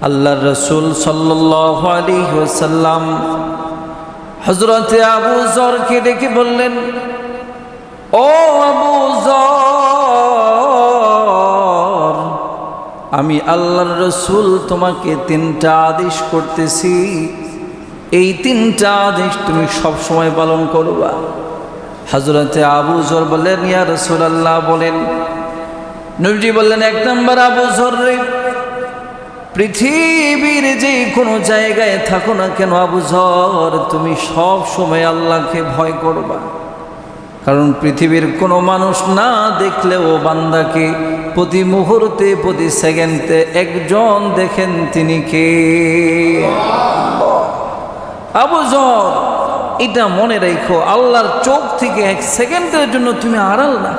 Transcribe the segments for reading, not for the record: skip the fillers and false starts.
আল্লাহর রাসূল সাল্লাল্লাহু আলাইহি ওয়াসাল্লাম হযরত আবু যরকে ডেকে বললেন, ও আবু যর, আমি আল্লাহর রাসূল তোমাকে তিনটা আদেশ করতেছি, এই তিনটা আদেশ তুমি সব সময় পালন করবা। হযরত আবু যর বললেন, ইয়া রাসূলুল্লাহ বলেন। নবীজি বললেন, এক নম্বর আবু যর রে, পৃথিবীর যে কোনো জায়গায় থাকো না কেন আবু যর, তুমি সব সময় আল্লাহকে ভয় করবা। কারণ পৃথিবীর কোনো মানুষ না দেখলেও বান্দাকে প্রতি মুহূর্তে প্রতি সেকেন্ডে একজন দেখেন, তিনি কে? আবু যর, এটা মনে রেখো, আল্লাহর চোখ থেকে এক সেকেন্ডের জন্য তুমি আড়াল না।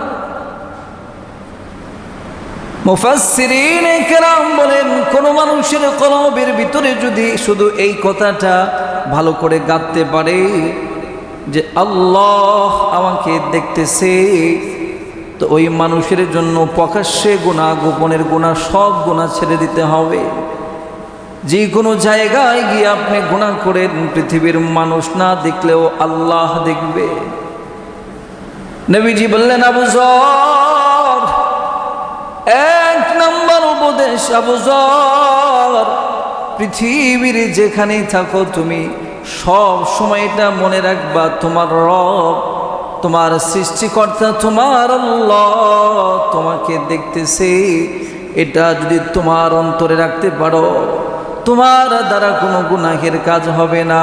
মুফাসসিরিন কেরাম বলেন, কোন মানুষের কলবের ভিতরে যদি শুধু এই কথাটা ভালো করে গাঁথতে পারে যে আল্লাহ আমাকে দেখতেছে, তো ওই মানুষের জন্য প্রকাশ্যে গুনাহ, গোপনের গুনাহ, সব গুনাহ ছেড়ে দিতে হবে। যে কোনো জায়গায় গিয়ে আপনি গুনাহ করেন, পৃথিবীর মানুষ না দেখলেও আল্লাহ দেখবে। নবীজি বললেন, আবু যর, এক নম্বর উপদেশ আবু যর, পৃথিবীর যেখানেই থাকো তুমি সব সময় এটা মনে রাখবা, তোমার রব, তোমার সৃষ্টিকর্তা, তোমার আল্লাহ তোমাকে দেখতেছে। এটা যদি তোমার অন্তরে রাখতে পারো, তোমার দ্বারা কোনো গুনাহের কাজ হবে না।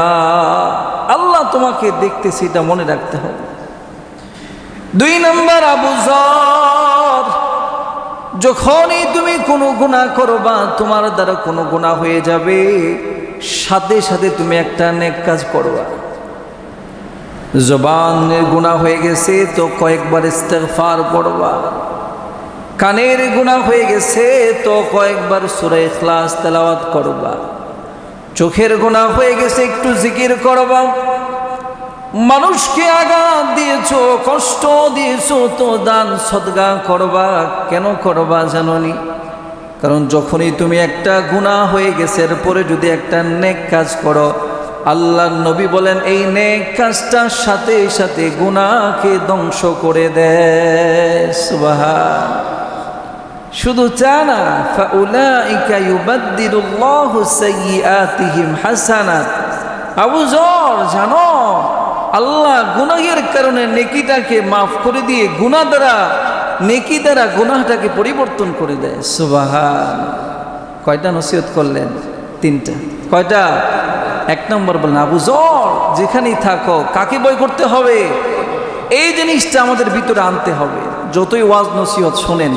আল্লাহ তোমাকে দেখতেছে, এটা মনে রাখতে হবে। দুই নম্বর আবু যর, যখনই তুমি কোনো গুনাহ করবা, তোমার দ্বারা কোনো গুনাহ হয়ে যাবে, সাথে সাথে তুমি একটা নেক কাজ করবা। জবানের গুনাহ হয়ে গেছে তো কয়েকবার ইস্তিগফার পড়বা। কানের গুনাহ হয়ে গেছে তো কয়েকবার সূরা ইখলাস তেলাওয়াত করবা। চোখের গুনাহ হয়ে গেছে, একটু জিকির করবা। মানুষকে আঘাত দিয়েছো, কষ্ট দিয়েছো, তো দান সদকা করবা। কেন করবা জানোনি? কারণ যখনই তুমি একটা গুনাহ হয়ে গেছে এরপরে যদি একটা নেক কাজ করো, আল্লাহর নবী বলেন এই নেক কাজটার সাথে সাথে গুনাহকে ধ্বংস করে দেয়। সুবহান। শুধু তা না, ফাউলাইকা ইউবাদদিলুল্লাহু সাইয়্যাতিহিম হাসানাত। আবু যর, জানো আল্লাহ গুনাহের কারণে নেকিটাকে মাফ করে দিয়ে গুনাহ দ্বারা, নেকি দ্বারা গুনাহটাকে পরিবর্তন করে দেয়। সুবহান। কয়টা নসিহত করলেন? তিনটা। কয়টা? এক নম্বর বলেন, আবু যর, যেখানেই থাকো কাকে ভয় করতে হবে, এই জিনিসটা আমাদের ভিতরে আনতে হবে। যতই ওয়াজ নসিহত শোনেন,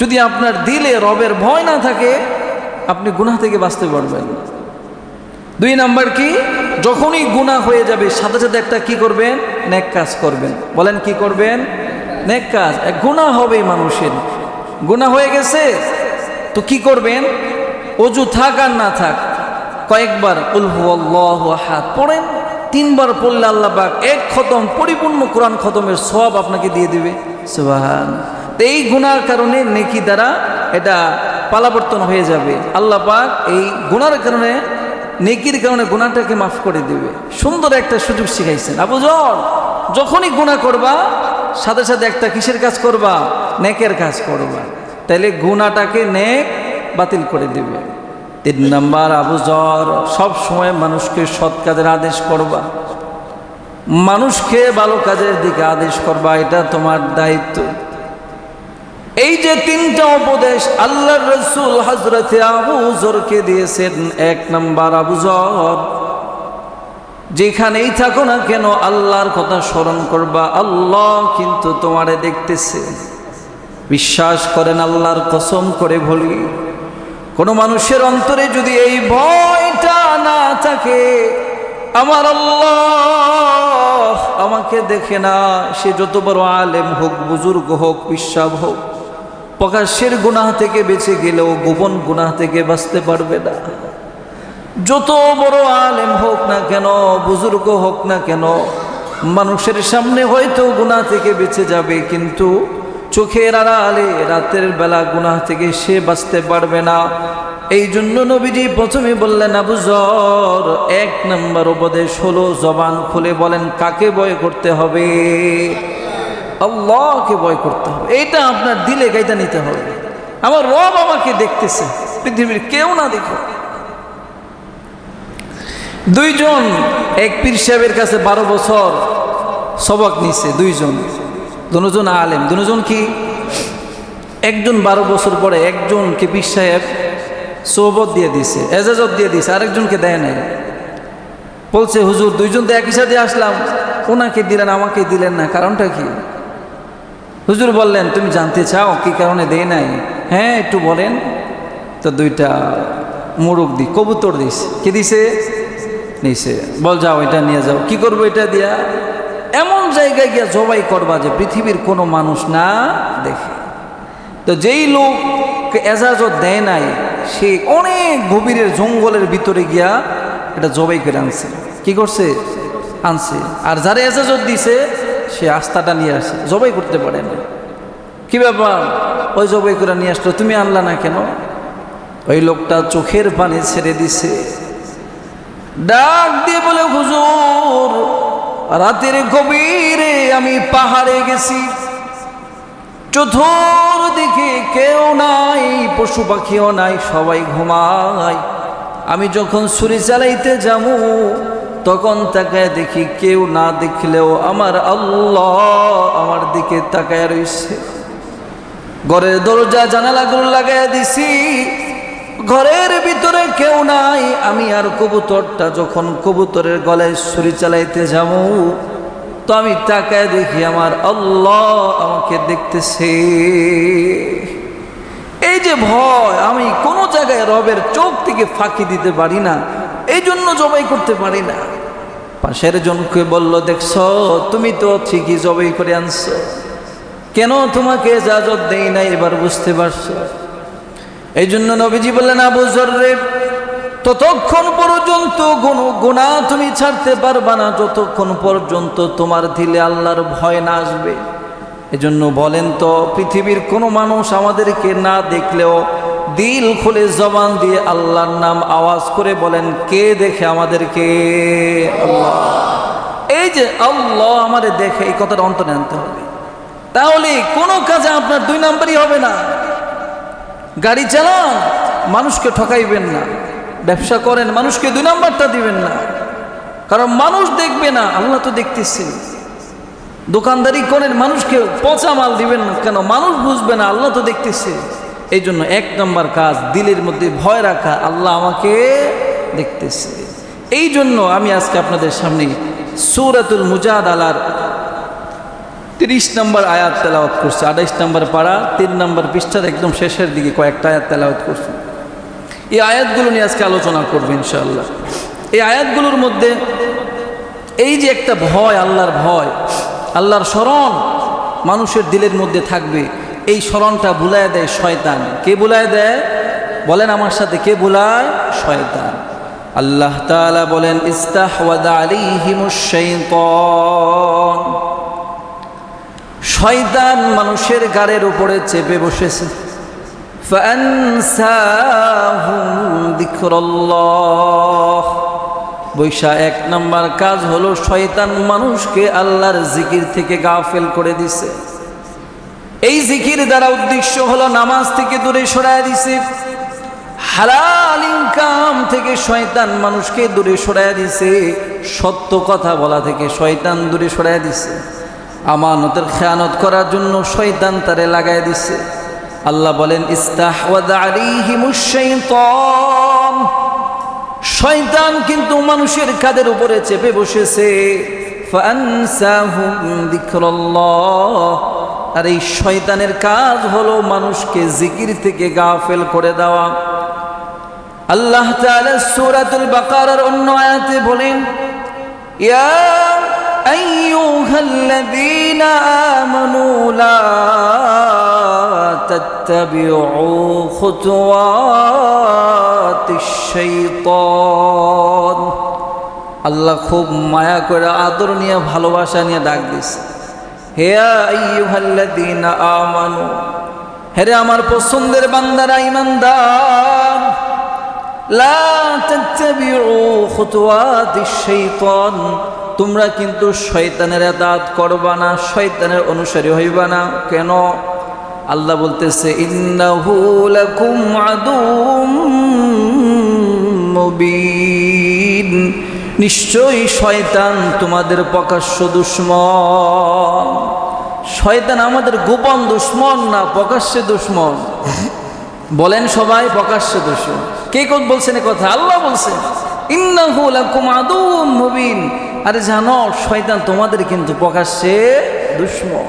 যদি আপনার দিলে রবের ভয় না থাকে, আপনি গুনাহ থেকে বাঁচতে পারবেন। দুই নাম্বার কি? যখনই গুনাহ হয়ে যাবে সাথে সাথে একটা কি করবেন? নেক কাজ করবেন। বলেন কি করবেন? নেক কাজ। এক গুনাহ হবে মানুষের, গুনাহ হয়ে গেছে তো কি করবেন? অজু থাক আর না থাক, কয়েকবার কুল হুয়াল্লাহু আহাদ পড়েন। 3 বার পড়লে আল্লাহ পাক এক খতম পরিপূর্ণ কোরআন খতমের সওয়াব আপনাকে দিয়ে দিবে। সুবহান। এই গুনার কারণে নেকি দ্বারা এটা পালাবর্তন হয়ে যাবে। আল্লাহ পাক এই গুনার কারণে, নেকির কারণে গুনাহটাকে মাফ করে দিবে। সুন্দর একটা সুযোগ শিখাইছেন। আবু যর, যখনই গুনাহ করবা সাথে সাথে একটা কিসের কাজ করবা? নেকের কাজ করবা। তাইলে গুনাহটাকে নেক বাতিল করে দিবে। 3 নাম্বার আবু যর, সব সময় মানুষকে সৎ কাজের আদেশ করবা, মানুষকে ভালো কাজের দিকে আদেশ করবা, এটা তোমার দায়িত্ব। এই যে 3টা উপদেশ আল্লাহর রাসূল হযরত আবু যরকে দিয়েছেন। 1 নাম্বার আবু যর, যেখানেই থাকো না কেন আল্লাহর কথা স্মরণ করবা, আল্লাহ কিন্তু তোমারে দেখতেছে। বিশ্বাস করেন, আল্লাহর কসম করে বলি, কোন মানুষের অন্তরে যদি এই ভয়টা না থাকে, আমার আল্লাহ আমাকে দেখে না, সে যত বড় আলেম হোক, বুজুর্গ হোক, পিসাব হোক, প্রকাশ্যের গুনাহ থেকে বেঁচে গেলেও গোপন গুনাহ থেকে বাঁচতে পারবে না। যত বড় আলেম হোক না কেন, বুজুর্গ হোক না কেন, মানুষের সামনে হয়তো গুনাহ থেকে বেঁচে যাবে, কিন্তু চোখের আড়ালে রাতের বেলা গুনাহ থেকে সে বাঁচতে পারবে না। এই জন্য নবীজি প্রথমে বললেন, আবু যর, 1 নম্বর উপদেশ হলো জবান খুলে বলেন কাকে ভয় করতে হবে? আল্লাহকে ভয় করতে হবে। এইটা আপনার দিলে গাইতে নিতে হবে। আমার রব আমাকে দেখতেছে, পৃথিবীর কেউ না দেখো। 2 জন এক পীর সাহেবের কাছে 12 বছর সবক নিছে। 2 জন, দুজন আলেম। 2 জন কি? একজন 12 বছর পরে একজনকে পীর সাহেব সোহবত দিয়ে দিছে, এজাজত দিয়ে দিছে, আরেকজনকে দেয় নাই। বলছে, হুজুর 2 জন তো একই সাথে আসলাম, ওনাকে দিলেন আমাকে দিলেন না, কারণটা কি? হুজুর বললেন, তুমি জানতে চাও কি কারণে দেয় নাই? হ্যাঁ, একটু বলেন। তো 2টা মোরগ কবুতর দিছে। কি দিছে? নিছে। বল, যাও এটা নিয়ে যাও। কি করবো এটা দিয়া? এমন জায়গায় গিয়া জবাই করবা যে পৃথিবীর কোনো মানুষ না দেখে। তো যেই লোক এজাজত দেয় নাই, সে অনেক গভীরের জঙ্গলের ভিতরে গিয়া এটা জবাই করে আনছে। কি করছে? আনছে। আর যারা এজাজত দিছে সে আস্থাটা নিয়ে আসে, জবাই করতে পারে না। কি ব্যাপার? ওই জবাই করে নিয়ে আসলো, তুমি আনলা না কেন? ওই লোকটা চোখের পানি ছেড়ে দিছে, ডাক দিয়ে বলে, হুজুর, রাতের গভীরে আমি পাহাড়ে গেছি, চতুর্দিকে কেউ নাই, পশু পাখিও নাই, সবাই ঘুমায়। আমি যখন ছুরি চালাইতে যাবো তখন তাকায় দেখি কেউ না দেখলেও আমার আল্লাহ আমার দিকে তাকায় রইছে। ঘরের দরজা জানালাগুলো লাগাইয়া দিছি, ঘরের ভিতরে কেউ নাই। আমি আর কবুতরটা যখন কবুতরের গলায় ছুরি চালাইতে যাব, তো আমি তাকায় দেখি আমার আল্লাহ আমাকে দেখতেছে। এই যে ভয়, আমি কোনো জায়গায় রবের চোখ থেকে ফাঁকি দিতে পারি না, এই জন্য জবাই করতে পারি না। পাশের জনকে বলল, দেখছো, তুমি তো ঠিকই জবাই করে আনছো, কেন তোমাকে ইজাজত দেই না, এবার বুঝতে পারছো? এই জন্য নবীজি বললেন, আবু যর রে, ততক্ষণ পর্যন্ত গুনাহ তুমি ছাড়তে পারবা না যতক্ষণ পর্যন্ত তোমার দিলে আল্লাহর ভয় না আসবে। এজন্য বলেন তো, পৃথিবীর কোনো মানুষ আমাদেরকে না দেখলেও দিল খুলে জবান দিয়ে আল্লাহর নাম আওয়াজ করে বলেন, কে দেখে আমাদেরকে? আল্লাহ। এই যে আল্লাহ আমাদের দেখে, এই কথাটা অন্তরে আনতে হবে। তাহলে কোনো কাজে আপনার 2 নাম্বারই হবে না। গাড়ি চালান, মানুষকে ঠকাইবেন না। ব্যবসা করেন, মানুষকে 2 নাম্বারটা দিবেন না, কারণ মানুষ দেখবে না, আল্লাহ তো দেখতেছে। দোকানদারি করেন, মানুষকে পচা মাল দিবেন না, কেন? মানুষ বুঝবে না, আল্লাহ তো দেখতেছে। এই জন্য 1 নম্বর কাজ, দিলের মধ্যে ভয় রাখা, আল্লাহ আমাকে দেখতেছে। এই জন্য আমি আজকে আপনাদের সামনে সূরাতুল মুজাদালার 30 নম্বর আয়াত তেলাওয়াত করছি। 28 নম্বর পারা 3 নম্বর পৃষ্ঠার একদম শেষের দিকে কয়েকটা আয়াত তেলাওয়াত করছি। এই আয়াতগুলো নিয়ে আজকে আলোচনা করবো ইনশাআল্লাহ। এই আয়াতগুলোর মধ্যে এই যে একটা ভয়, আল্লাহর ভয়, আল্লাহর স্মরণ মানুষের দিলের মধ্যে থাকবে, এই স্মরণটা ভুলায় দেয় শয়তান। কে ভুলায় দেয়? বলেন আমার সাথে, কে ভুলায়? শয়তান। আল্লাহ তাআলা বলেন, ইস্তাহওয়াযা আলাইহিমুশ শাইতান, শয়তান মানুষের গাড়ের উপরে চেপে বসেছে। ফাআনসাহুম যিকরাল্লাহ, বৈশা 1 নম্বর কাজ হলো শয়তান মানুষকে আল্লাহর জিকির থেকে গাফেল করে দিছে। এই জিকির দ্বারা উদ্দেশ্য হলো নামাজ থেকে দূরে সরায় দিছে, হালাল ইনকাম থেকে শয়তান মানুষকে দূরে সরায় দিছে, সত্য কথা বলা থেকে শয়তান দূরে সরায় দিছে, আমানতের খেয়ানত করার জন্য শয়তান তারে লাগায় দিছে। আল্লাহ বলেন, ইস্তাহওয়াযা আলাইহিমুশ শাইতান, শয়তান কিন্তু মানুষের কাঁধের উপরে চেপে বসেছে। ফাআনসাহুম যিকরাল্লাহ, আর এই শয়তানের কাজ হলো মানুষকে জিকির থেকে গাফেল করে দেওয়া। আল্লাহ তাআলা সূরাতুল বাকারার অন্য আয়াতে বলেন, ইয়া আইয়ুহাল্লাযীনা আমানু লা তাত্তাবিউ খুতুওয়াতিশ শাইতান। আল্লাহ খুব মায়া করে, আদর নিয়ে, ভালোবাসা নিয়ে ডাক দিছে, হে আইয়ুহাল্লাযীনা আমানু, হে আমার পছন্দের বান্দারা, ঈমানদার, লা তাত্তাবিউ খুতুওয়াতিশ শাইতান, তোমরা কিন্তু শয়তানের ইতাআত করবা না, শয়তানের অনুসারী হইবা না। কেন? আল্লাহ বলতেছে ইন্নাহু লাকুম আদুউম মুবিন, নিশ্চয়ই শয়তান তোমাদের প্রকাশ্য দুশমন। শয়তান আমাদের গোপন দুশমন না, প্রকাশ্যে দুশমন। বলেন সবাই, প্রকাশ্যে দুশমন। কে কোন বলছেন কথা? আল্লাহ বলছেন ইন্নাহু লাকুম আদুউম মুবিন। আরে জানো, শয়তান তোমাদের কিন্তু প্রকাশ্যে দুশমন।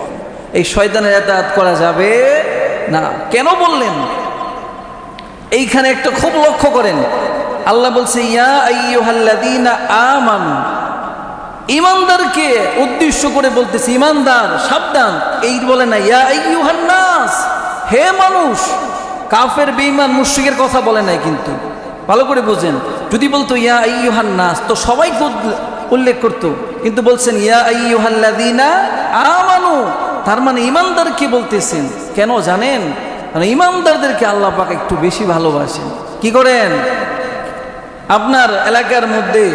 এই শয়তানের ইতাআত করা যাবে না। কেন বললেন? এইখানে একটা খুব লক্ষ্য করেন, আল্লাহ বলছে ইয়া আইয়ুহাল্লাযীনা আমানু, ঈমানদারকে উদ্দেশ্য করে বলতেছে, ঈমানদার সাবধান। এই বলে না ইয়া আইয়ুহান নাস, হে মানুষ। কাফের বেঈমান মুশরিকের কথা বলে নাই, কিন্তু ভালো করে বুঝেন। যদি বলতো ইয়া আইয়ুহান নাস তো সবাইকে উল্লেখ করতো, কিন্তু বলছেন ইয়া আইয়ুহাল্লাযীনা আমানু, তার মানে ঈমানদারকে বলতেছেন। কেন জানেন? মানে ঈমানদারদেরকে আল্লাহ পাক একটু বেশি ভালোবাসেন। কি করেন? আপনার এলাকার মধ্যে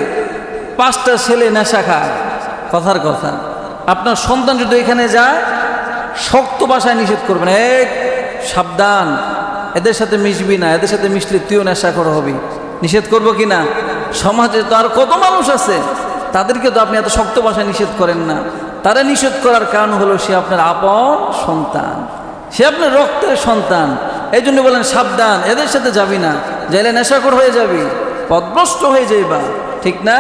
5টা ছেলে নেশা খায়, কথার কথা। আপনার সন্তান যদি এখানে যায়, শক্ত ভাষায় নিষেধ করবেন, এক সাবধান, এদের সাথে মিশবি না, এদের সাথে মিশলে তুইও নেশা করা হবি। নিষেধ করবো কি না? সমাজে তো আর কত মানুষ আছে, তাদেরকে তো আপনি এত শক্ত ভাষায় নিষেধ করেন না। তারা নিষেধ করার কারণ হলো সে আপনার আপন সন্তান, সে আপনার রক্তের সন্তান। এই জন্য বলেন সাবধান, এদের সাথে যাবি না, যাইলে নেশাখোর হয়ে যাবি, পথভ্রষ্ট হয়ে যাইবা। ঠিক না?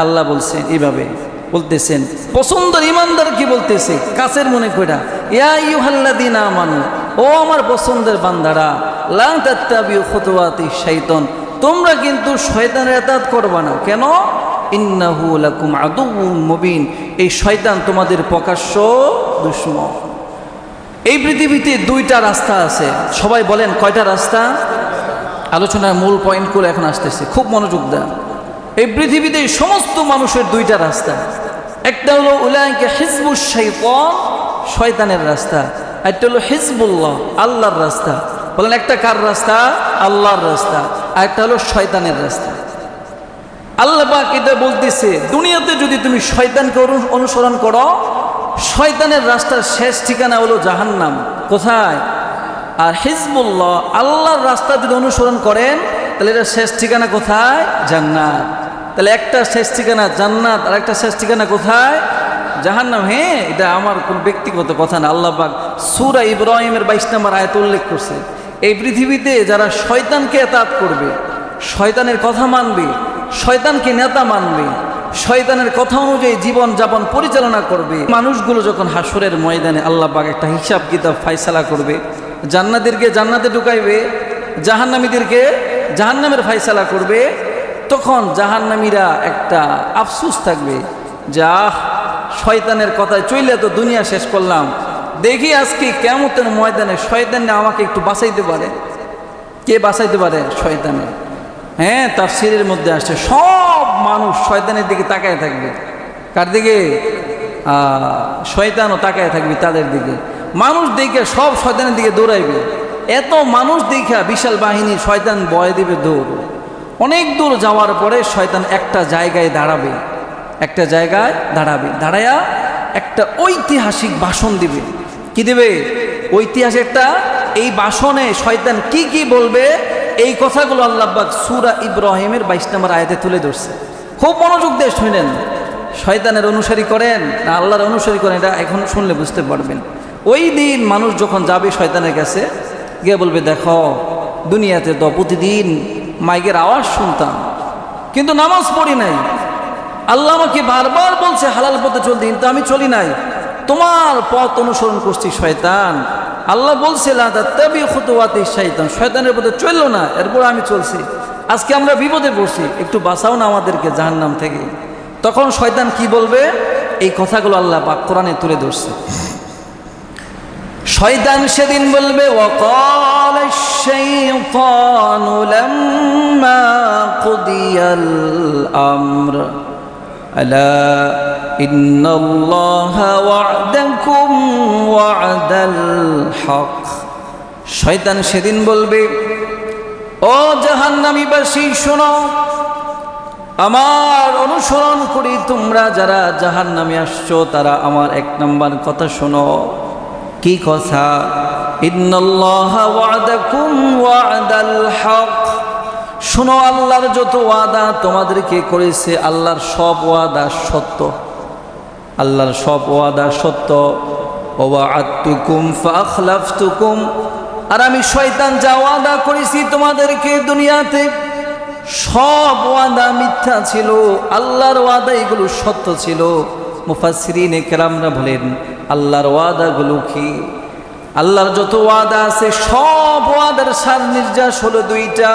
আল্লাহ বলছেন এইভাবে, বলতেছেন পছন্দের ঈমানদার কি বলতেছে কাছের মনে কইরা, ইয়া আইয়ুহাল্লাযীনা আমানু, ও আমার পছন্দের বান্দারা, লা তাত্তাবিউ খুতুওয়াতিশ শাইতান, তোমরা কিন্তু শয়তানের ইতাআত করবা না। কেন? ইন্নাহু লাকুম আদুউম মুবিন, এই শয়তান তোমাদের প্রকাশ্য দুশমন। এই পৃথিবীতে 2টা রাস্তা আছে। সবাই বলেন কয়টা রাস্তা? আলোচনার মূল পয়েন্টগুলো এখন আসতেছে, খুব মনোযোগ দেন। এই পৃথিবীতে সমস্ত মানুষের 2টা রাস্তা। একটা হলো উলাইকা হিজবুশ শাইতান, শয়তানের রাস্তা। একটা হলো হিজবুল্লাহ, আল্লাহর রাস্তা। বলেন একটা কার রাস্তা? আল্লাহর রাস্তা। আর একটা হলো শয়তানের রাস্তা। আল্লাহ পাক এটা বলতেছে, দুনিয়াতে যদি তুমি শয়তানকে অনুসরণ করো, শয়তানের রাস্তার শেষ ঠিকানা হলো জাহান্নাম। কোথায়? আর হিজবুল্লাহ, আল্লাহর রাস্তা যদি অনুসরণ করেন, তাহলে এটা শেষ ঠিকানা কোথায়? জান্নাত। তাহলে একটা শেষ ঠিকানা জান্নাত, আর একটা শেষ ঠিকানা কোথায়? জাহান্নাম। হ্যাঁ, এটা আমার কোন ব্যক্তিগত কথা না। আল্লাহ পাক সূরা ইব্রাহিমের 22 নম্বর আয়াতে উল্লেখ করছে, এই পৃথিবীতে যারা শয়তানকে ইতাআত করবে, শয়তানের কথা মানবে, শয়তানকে নেতা মানবে, শয়তানের কথা অনুযায়ী জীবন যাপন পরিচালনা করবে, মানুষগুলো যখন হাসরের ময়দানে আল্লাহ পাক একটা হিসাব কিতাব ফায়সালা করবে, জান্নাতীদেরকে জান্নাতে ঢুকাইবে, জাহান্নামীদেরকে জাহান্নামের ফায়সালা করবে, তখন জাহান্নামীরা একটা আফসোস থাকবে, যা শয়তানের কথায় চইলে তো দুনিয়া শেষ করলাম, দেখি আজকে কিয়ামতের ময়দানে শয়তানে আমাকে একটু বাঁচাইতে পারে। কে বাঁচাইতে পারে? শয়তানে। হ্যাঁ, তাফসীরের মধ্যে আসছে সব মানুষ শয়তানের দিকে তাকায় থাকবে। কার দিকে? শয়তানও তাকায় থাকবে তাদের দিকে। মানুষ দেখে সব শয়তানের দিকে দৌড়াইবে। এত মানুষ দেখা বিশাল বাহিনী, শয়তান বয় দিবে দৌড়। অনেক দূর যাওয়ার পরে শয়তান একটা জায়গায় দাঁড়াবে, একটা জায়গায় দাঁড়াবে, দাঁড়ায়া একটা ঐতিহাসিক ভাষণ দিবে। কি দিবে? ঐতিহাসিক একটা। এই ভাষণে শয়তান কি কি বলবে, এই কথাগুলো আল্লাহ পাক সূরা ইব্রাহিমের 22 নম্বর আয়াতে তুলে ধরছে। খুব মনোযোগ দিয়ে শুনেন। শয়তানের অনুসারী করেন না আল্লাহর অনুসারী করেন, এটা এখন শুনলে বুঝতে পারবেন। ওই দিন মানুষ যখন যাবে শয়তানের কাছে, গিয়ে বলবে, দেখো দুনিয়াতে তো প্রতিদিন মাইকের আওয়াজ শুনতাম, কিন্তু নামাজ পড়ি নাই। আল্লাহ আমাকে বারবার বলছে হালাল পথে চলতে, কিন্তু আমি চলি নাই, তোমার পথ অনুসরণ করছি শয়তান। আল্লাহ বলছে লা তাত্তাবিউ খুতুওয়াতিশ শাইতান, শয়তানের পথে চললো না, এরপর আমি চলছি। আজকে আমরা বিপদে পড়ছি, একটু বাঁচাও না আমাদেরকে জাহান্নাম থেকে। তখন শয়তান কি বলবে? এই কথাগুলো আল্লাহ পাক কোরআনে তুলে ধরছে। শয়তান সেদিন বলবে, ওয়াকালাশ শাইতানু লাম্মা কুদিয়াল আমর আলা ইন্নাল্লাহা ওয়া'দাকুম ওয়া'দাল হক। শয়তান সেদিন বলবে, ও জাহান্নামীবাসী শোনো, আমার অনুসরণ করি তোমরা যারা জাহান্নামে আসছো তারা আমার এক নাম্বার কথা শোনো। কি কথা? ইন্নাল্লাহা ওয়া'দাকুম ওয়া'দাল হক। শোনো, আল্লাহর যত ওয়াদা তোমাদেরকে করেছে, আল্লাহর সব ওয়াদা সত্য, আল্লাহর সব ওয়াদা সত্য। ওয়া'আদতুকুম ফাআখলাফতুকুম, আর আমি শয়তান যা ওয়াদা করেছি তোমাদেরকে দুনিয়াতে সব ওয়াদা মিথ্যা ছিল, আল্লাহর ওয়াদা এগুলো সত্য ছিল। মুফাসসিরিনে কেরামরা বলেন আল্লাহর ওয়াদাগুলো কি? আল্লাহর যত ওয়াদা আছে সব ওয়াদার সার নির্যাস হলো দুইটা।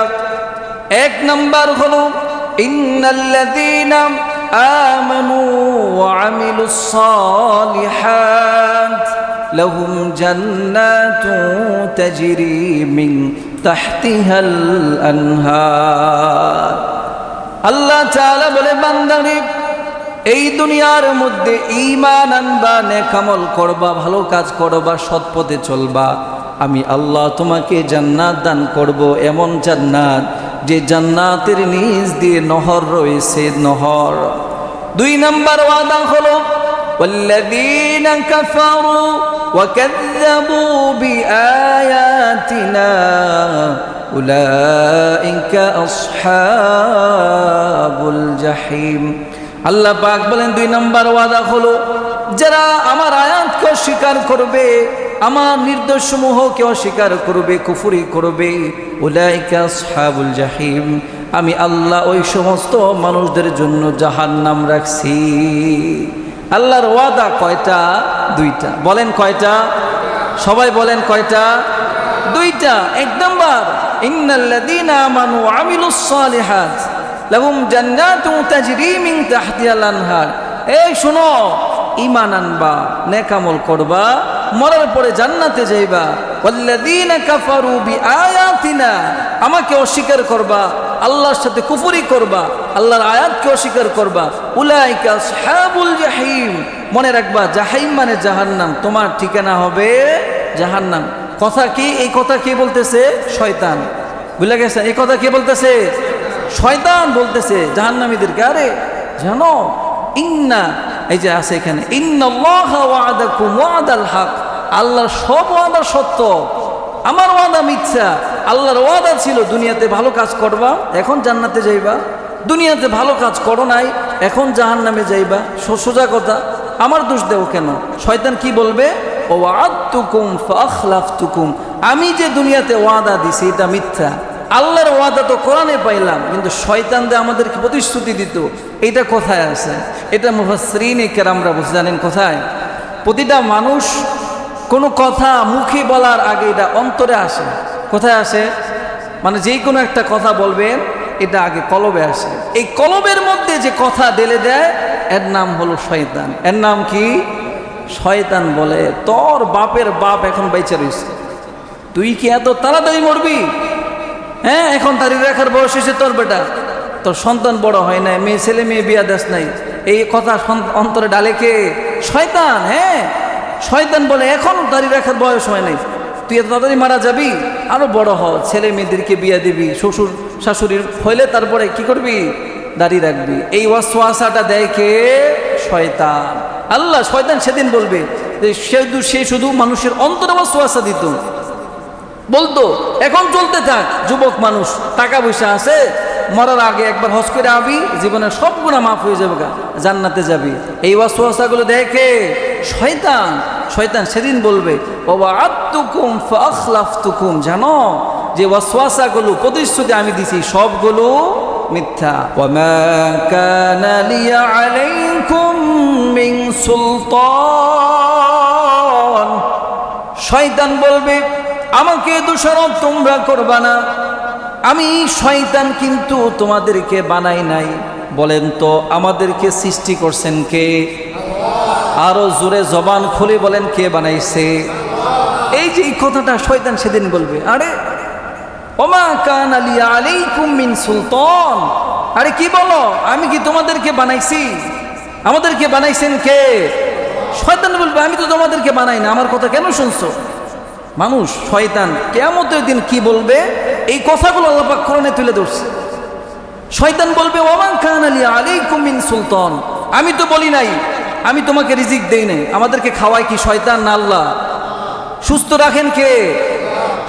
এক নাম্বার হলো ইন্নাল্লাযীনা আমানু ওয়া আমিলুস সালিহাত লাহুম জান্নাতুন তাজরি মিন তাহতিহাল আনহার। আল্লাহ তাআলা বলে, বান্দারে এই দুনিয়ার মধ্যে ঈমান আনবা, নেক আমল করবা, ভালো কাজ করবা, সৎ পথে চলবা, আমি আল্লাহ তোমাকে জান্নাত দান করব, এমন জান্নাত যে জান্নাতের নিচ দিয়ে নহর রয়েছে, নহর। দুই নাম্বার ওয়াদা হলো والذين كفروا وكذبوا بآياتنا أولئك أصحاب الجحيم। আল্লাহ পাক বলেন দুই নাম্বার ওয়াদা হলো যারা আমার আয়াতকে অস্বীকার করবে, আমার নির্দেশসমূহকে অস্বীকার করবে, কুফরি করবে, উলাইকা আসহাবুল জাহিম, আমি আল্লাহ ওই সমস্ত মানুষদের জন্য জাহান্নাম রাখছি। আল্লাহর ওয়াদা কয়টা? দুইটা। বলেন কয়টা? সবাই বলেন কয়টা? দুইটা। এক নাম্বার ইন্নাল্লাযীনা আমানু ওয়া আমিলুস সালিহাত লাহুম জান্নাতুন তাজরি মিন তাহতিহাল আনহার। এই শোনো, ঈমান আনবা, নেক আমল করবা, মরার পরে জান্নাতে যাইবা। ওয়াল্লাযীনা কাফারু বিআয়াতিনা, আমাকে অস্বীকার করবা, আল্লাহর সাথে কুফরি করবা, আল্লাহর আয়াতকে অস্বীকার করবা, উলাইকা আসহাবুল জাহিম। মনে রাখবা, জাহিম মানে জাহান্নাম, তোমার ঠিকানা হবে জাহান্নাম। কথা কি? এই কথা কে বলতেছে? শয়তান। বুঝলে গেছে? এই কথা কে বলতেছে? শয়তান বলতেছে জাহান্নামীদেরকে। আরে জানো, ইন্না, এই যে আছে এখানে, ইন্নাল্লাহা ওয়া'দাকুম ওয়া'দাল হক, আল্লাহর সব ওয়াদা সত্য, আমার ওয়াদা মিথ্যা। আল্লাহর ওয়াদা ছিল দুনিয়াতে ভালো কাজ করবা, এখন জান্নাতে যাইবা। দুনিয়াতে ভালো কাজ করো নাই, এখন জাহান্নামে যাইবা। সোজা কথা, আমার দোষ দেও কেন? শয়তান কি বলবে? ওয়া'আদতুকুম ফাআখলাফতুকুম, আমি যে দুনিয়াতে ওয়াদা দিছি এটা মিথ্যা। আল্লাহর ওয়াদা তো কোরআনে পাইলাম, কিন্তু শয়তান দিয়ে আমাদেরকে প্রতিশ্রুতি দিত, এটা কোথায় আছে? এটা মুফাসসিরিনে কেরামরা বুঝে জানেন কোথায়? প্রতিটা মানুষ কোনো কথা মুখে বলার আগে এটা অন্তরে আসে। কোথায় আসে? মানে যেই কোনো একটা কথা বলবেন, এটা আগে কলবে আসে। এই কলবের মধ্যে যে কথা ঢেলে দেয়, এর নাম হলো শয়তান। এর নাম কি? শয়তান বলে, তোর বাপের বাপ এখন বেঁচে রয়েছে, তুই কি এত তাড়াতাড়ি মরবি? হ্যাঁ, এখন দাড়ি রাখার বয়স হয়েছে তোর বেটা, তোর সন্তান বড় হয় নাই, মেয়ে ছেলে মেয়ে বিয়া দেশ নাই। এই কথা অন্তরে ডালে কে? শয়তান। হ্যাঁ, শয়তান বলে এখন দাড়ি রাখার বয়স হয় নাই, তুই এত তাড়াতাড়ি মারা যাবি, আরো বড় হ, ছেলে মেয়েদেরকে বিয়া দিবি, শ্বশুর শাশুড়ির হইলে তারপরে কি করবি? দাড়ি রাখবি। এই ওয়াসওয়াসাটা দেয় কে? শয়তান। আল্লাহ, শয়তান সেদিন বলবে যে সে শুধু মানুষের অন্তরে ওয়াসওয়াসা দিত, বলতো এখন চলতে থাক, যুবক মানুষ, টাকা পয়সা আছে, মরার আগে একবার হজ করে আবি, জীবনের সব গুনাহ মাফ হয়ে যাবে, জান্নাতে যাবি। এই ওয়াসওয়াসাগুলো দেখে শয়তান। শয়তান সেদিন বলবে ওয়া'আদতুকুম ফাআখলাফতুকুম, জানো যে ওয়াসওয়াসাগুলো, প্রতিশ্রুতি আমি দিছি, সবগুলো মিথ্যা। ওয়ামা কানা লিয়া আলাইকুম মিন সুলতান, শয়তান বলবে আমাকে দোষারোপ তোমরা করবা না, আমি শয়তান কিন্তু তোমাদেরকে বানাই নাই। বলেন তো আমাদেরকে সৃষ্টি করছেন কে? আরো জোরে জবান খুলে বলেন কে বানাইছে? এই যে এই কথাটা শয়তান সেদিন বলবে, আরে ওমা কানা লিয়া আলাইকুম মিন সুলতান, আরে কি বলো, আমি কি তোমাদেরকে বানাইছি? আমাদেরকে বানাইছেন কে? শয়তান বলবে আমি তো তোমাদেরকে বানাই না, আমার কথা কেন শুনছো? মানুষ শয়তান কিয়ামতের দিন কি বলবে, এই কথাগুলো আল্লাহ পাক কোরআনে তুলে ধরছে। শয়তান বলবে ওয়া কানা লি আলাইকুম মিন সুলতান, আমি তো বলি নাই, আমি তোমাকে রিজিক দেই নাই, আমাদেরকে খাওয়ায় কি শয়তান না আল্লাহ? সুস্থ রাখেন কে?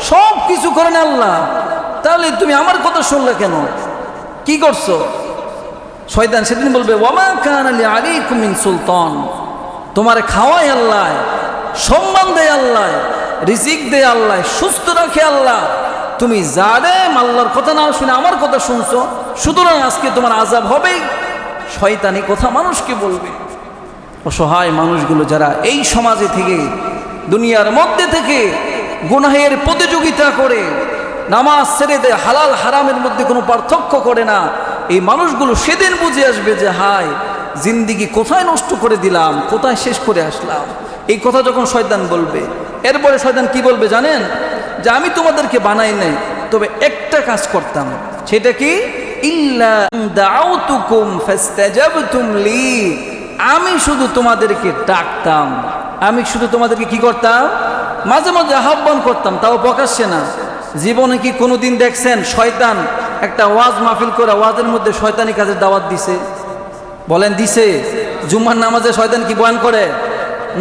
সব কিছু করেন আল্লাহ, তাহলে তুমি আমার কথা শুনলে কেন? কি করছো? শয়তান সেদিন বলবে ওয়া কানা লি আলাইকুম মিন সুলতান, তোমার খাওয়ায় আল্লাহ, সম্মান দেয় আল্লাহ, রিজিক দেয় আল্লাহ, সুস্থ রাখে আল্লাহ, তুমি জালেম, আল্লাহর কথা না শুনে আমার কথা শুনছো, সুতরাং আজকে তোমার আযাব হবেই। শয়তানি কথা মানুষকে বলবে। অসহায় মানুষগুলো যারা এই সমাজে থেকে, দুনিয়ার মধ্যে থেকে গুনাহের প্রতিযোগিতা করে নামাজ ছেড়ে দেয়, হালাল হারামের মধ্যে কোনো পার্থক্য করে না, এই মানুষগুলো সেদিন বুঝে আসবে যে হায় জিন্দিগি কোথায় নষ্ট করে দিলাম, কোথায় শেষ করে আসলাম। এই কথা যখন শয়তান বলবে, এরপরে শয়তান কি বলবে জানেন? যে আমি তোমাদেরকে বানাই নাই, তবে একটা কাজ করতাম, সেটা কি? ইল্লা দাউতুকুম ফাস্তাজাবতুম লি, আমি শুধু তোমাদেরকে ডাকতাম, আমি শুধু তোমাদেরকে কি করতাম? মাঝে মাঝে আহ্বান করতাম, তাও প্রকাশ্যে না। জীবনে কি কোনোদিন দেখছেন শয়তান একটা ওয়াজ মাহফিল করে ওয়াজের মধ্যে শয়তানি কাজের দাওয়াত দিছে? বলেন দিছে? জুম্মার নামাজে শয়তান কি বয়ান করে?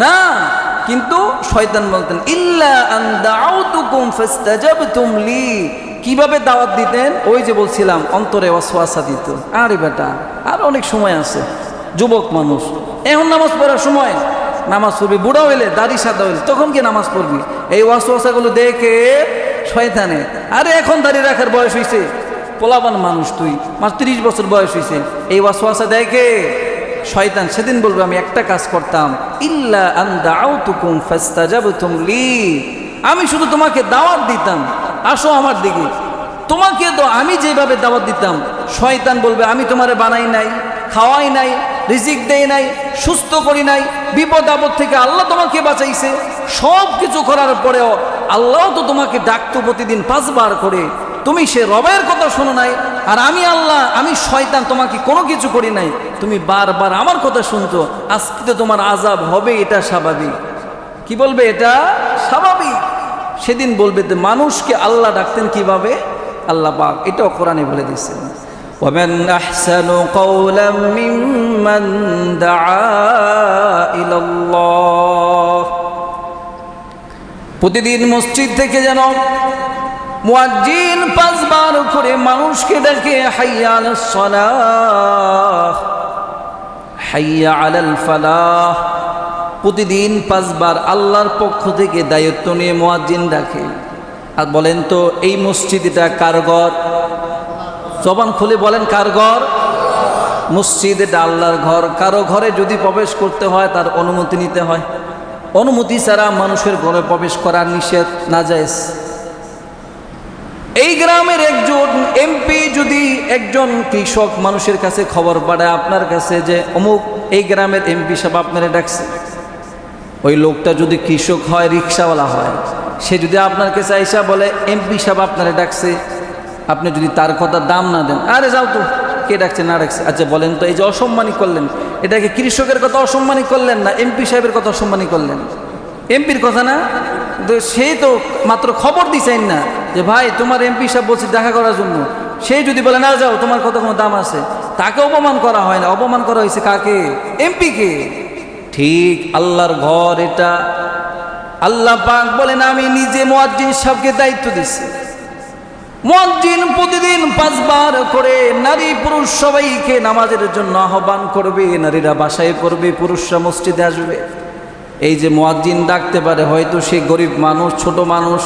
না। কিন্তু শয়তান বলতেন ইল্লা আন দাউতুকুম ফাস্তাজাবতুম লি, কিভাবে দাওয়াত দিতেন? ওই যে বলছিলাম, অন্তরে ওয়াসওয়াসা দিত। আরে বেটা, আর অনেক সময় আছে, যুবক মানুষ, এখন নামাজ পড়ার সময়, নামাজ পড়বি, বুড়া হইলে, দাড়ি সাদা হইলে তখন কি নামাজ পড়বি? এই ওয়াসওয়াসাগুলো দেখে শয়তানে, আরে এখন দাড়ি রাখার বয়স হয়েছে, পোলাবান মানুষ তুই, মাত্র 30 বছর বয়স হয়েছে, এই ওয়াসওয়াসা দেখে শয়তান সেদিন বলবে আমি একটা কাজ করতাম, ইল্লা আন দাউতুকুম ফাস্তাজাবতুম লি, আমি শুধু তোমাকে দাওয়াত দিতাম, আসো আমার দিকে। তোমাকে তো আমি যেভাবে দাওয়াত দিতাম, শয়তান বলবে আমি তোমারে বানাই নাই, খাওয়াই নাই, রিজিক দেই নাই, সুস্থ করি নাই, বিপদ আপদ থেকে আল্লাহ তোমাকে বাঁচাইছে, সব কিছু করার পরেও আল্লাহ তো তোমাকে ডাকতো প্রতিদিন 5 বার করে, তুমি সে রবের কথা শোনো নাই, আর আমি আল্লাহ, আমি শয়তান তোমাকে কোনো কিছু করি নাই, তুমি বারবার আমার কথা শুনতো, আজকে তো তোমার আযাব হবে, এটা স্বাভাবিক। কি বলবে? এটা স্বাভাবিক। সেদিন বলবে যে মানুষকে আল্লাহ ডাকতেন কিভাবে? আল্লাহ পাক এটাও কোরআনে বলে দিয়েছেন, وَمَنْ أَحْسَنُ قَوْلًا مِّمَّنْ دَعَا إِلَى اللَّهِ, প্রতিদিন মসজিদ থেকে যেন মুয়াজ্জিন 5 বার করে মানুষকে ডাকে হাইয়া আলাস সালাহ, হাইয়া আলাল ফালাহ, প্রতিদিন 5 বার আল্লাহর পক্ষ থেকে দায়িত্ব নিয়ে মুয়াজ্জিন ডাকে। আর বলেন তো এই মসজিদটা কার ঘর? জবান খুলে বলেন কার ঘর? মসজিদ এটা আল্লাহর ঘর। কারো ঘরে যদি প্রবেশ করতে হয় তার অনুমতি নিতে হয়, অনুমতি ছাড়া মানুষের ঘরে প্রবেশ করা নিষেধ, নাজায়েজ। এই গ্রামের একজন এমপি যদি একজন কৃষক মানুষের কাছে খবর পাঠায় আপনার কাছে যে অমুক এই গ্রামের এমপি সাহেব আপনারা ডাকছে, ওই লোকটা যদি কৃষক হয়, রিক্সাওয়ালা হয়, সে যদি আপনার কাছে আইসা বলে এমপি সাহেব আপনারা ডাকছে, আপনি যদি তার কথা দাম না দেন, আরে যাও তো, কে ডাকছে না ডাকছে, আচ্ছা বলেন তো এই যে অসম্মানী করলেন, এটাকে কৃষকের কথা অসম্মানী করলেন না এমপি সাহেবের কথা অসম্মানী করলেন? এমপির কথা না, তো সেই তো মাত্র খবর দিছেন না যে ভাই তোমার এমপি সাহেব বলছি দেখা করার জন্য, সেই যদি বলে না যাও তোমার কথা কোনো দাম আছে, তাকে অপমান করা হয় না, অপমান করা হয়েছে কাকে? এমপিকে। ঠিক আল্লাহর ঘর এটা। আল্লাহ পাক বলেন আমি নিজে মুয়াজ্জিন সাহেবকে দায়িত্ব দিচ্ছি, মুয়াজ্জিন প্রতিদিন 5 বার করে নারী পুরুষ সবাইকে নামাজের জন্য আহ্বান করবে, নারীরা বাসায় পড়বে, পুরুষরা মসজিদে আসবে। এই যে মুয়াজ্জিন ডাকতে পারে, হয়তো সে গরিব মানুষ, ছোট মানুষ,